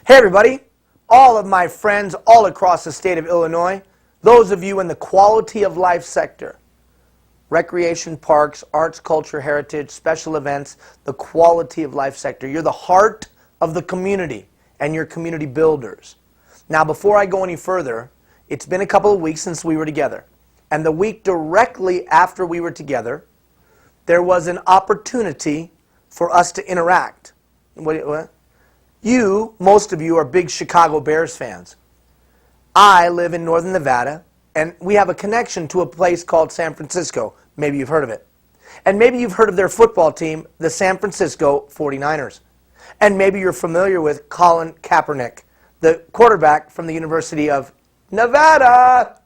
Hey everybody, all of my friends all across the state of Illinois, those of you in the quality of life sector, recreation, parks, arts, culture, heritage, special events, the quality of life sector. You're the heart of the community and you're community builders. Now before I go any further, it's been a couple of weeks since we were together. And the week directly after we were together, there was an opportunity for us to interact. What? Most of you are big Chicago Bears fans. I live in northern Nevada, and we have a connection to a place called San Francisco. Maybe you've heard of it. And maybe you've heard of their football team, the San Francisco 49ers. And maybe you're familiar with Colin Kaepernick, the quarterback from the University of Nevada.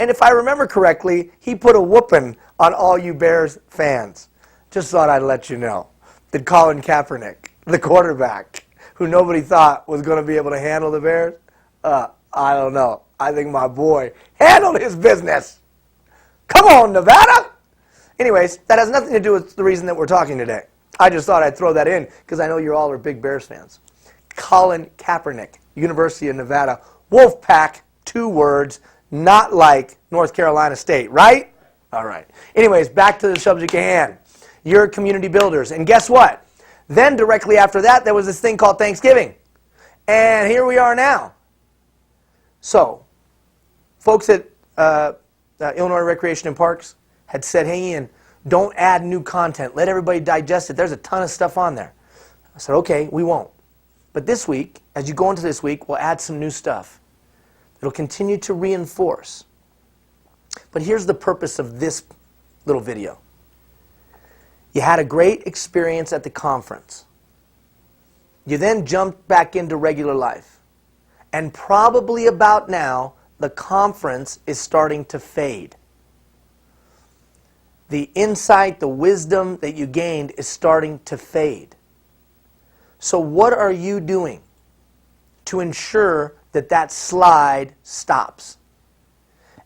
And if I remember correctly, he put a whooping on all you Bears fans. Just thought I'd let you know that Colin Kaepernick, the quarterback, who nobody thought was going to be able to handle the Bears, I don't know. I think my boy handled his business. Come on, Nevada! Anyways, that has nothing to do with the reason that we're talking today. I just thought I'd throw that in because I know you all are big Bears fans. Colin Kaepernick, University of Nevada, Wolfpack, 2 words, not like North Carolina State, right? All right. Anyways, back to the subject at hand. You're community builders. And guess what? Then directly after that, there was this thing called Thanksgiving. And here we are now. So, folks at Illinois Recreation and Parks had said, hey Ian, don't add new content. Let everybody digest it. There's a ton of stuff on there. I said, okay, we won't. But this week, as you go into this week, we'll add some new stuff. It'll continue to reinforce. But here's the purpose of this little video. You had a great experience at the conference. You then jumped back into regular life. And probably about now, the conference is starting to fade. The insight, the wisdom that you gained is starting to fade. So what are you doing to ensure that that slide stops?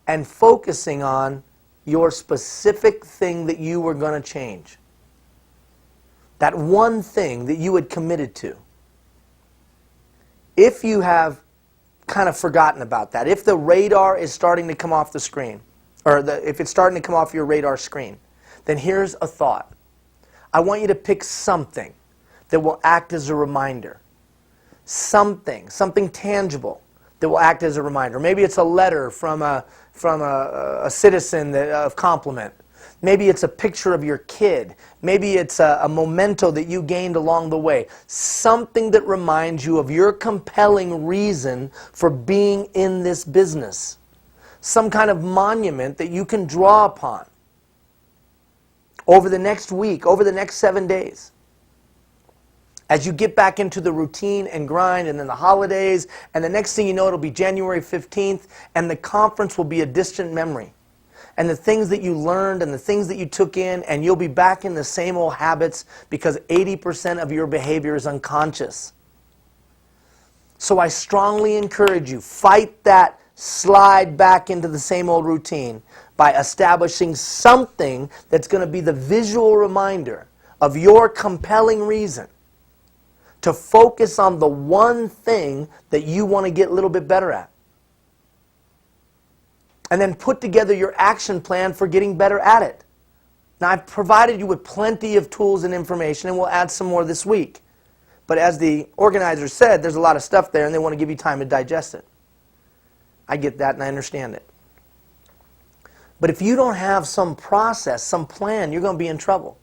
And focusing on your specific thing that you were going to change. That one thing that you had committed to. If you have kind of forgotten about that, if the radar is starting to come off the screen, or if it's starting to come off your radar screen, then here's a thought. I want you to pick something that will act as a reminder. Something tangible that will act as a reminder. Maybe it's a letter from a citizen of compliment. Maybe it's a picture of your kid. Maybe it's a memento that you gained along the way. Something that reminds you of your compelling reason for being in this business. Some kind of monument that you can draw upon over the next week, over the next 7 days. As you get back into the routine and grind and then the holidays, and the next thing you know, it'll be January 15th, and the conference will be a distant memory. And the things that you learned and the things that you took in, and you'll be back in the same old habits because 80% of your behavior is unconscious. So I strongly encourage you, fight that slide back into the same old routine by establishing something that's going to be the visual reminder of your compelling reason to focus on the one thing that you want to get a little bit better at. And then put together your action plan for getting better at it. Now, I've provided you with plenty of tools and information, and we'll add some more this week. But as the organizer said, there's a lot of stuff there, and they want to give you time to digest it. I get that, and I understand it. But if you don't have some process, some plan, you're going to be in trouble.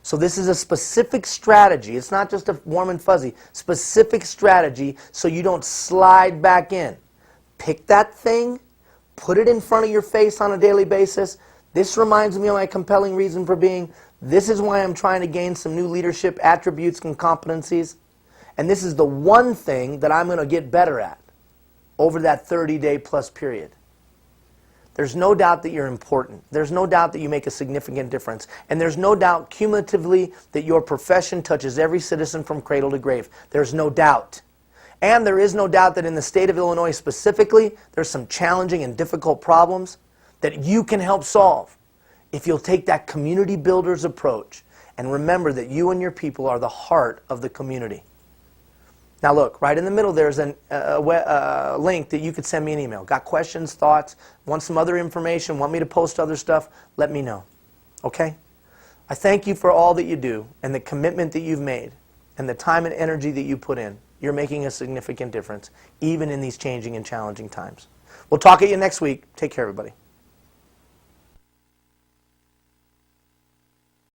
So this is a specific strategy. It's not just a warm and fuzzy. Specific strategy so you don't slide back in. Pick that thing. Put it in front of your face on a daily basis. This reminds me of my compelling reason for being. This is why I'm trying to gain some new leadership attributes and competencies. And this is the one thing that I'm going to get better at over that 30-day plus period. There's no doubt that you're important. There's no doubt that you make a significant difference. And there's no doubt cumulatively that your profession touches every citizen from cradle to grave. There's no doubt. And there is no doubt that in the state of Illinois specifically, there's some challenging and difficult problems that you can help solve if you'll take that community builder's approach and remember that you and your people are the heart of the community. Now look, right in the middle there's a link that you could send me an email. Got questions, thoughts, want some other information, want me to post other stuff, let me know. Okay? I thank you for all that you do and the commitment that you've made and the time and energy that you put in. You're making a significant difference, even in these changing and challenging times. We'll talk at you next week. Take care, everybody.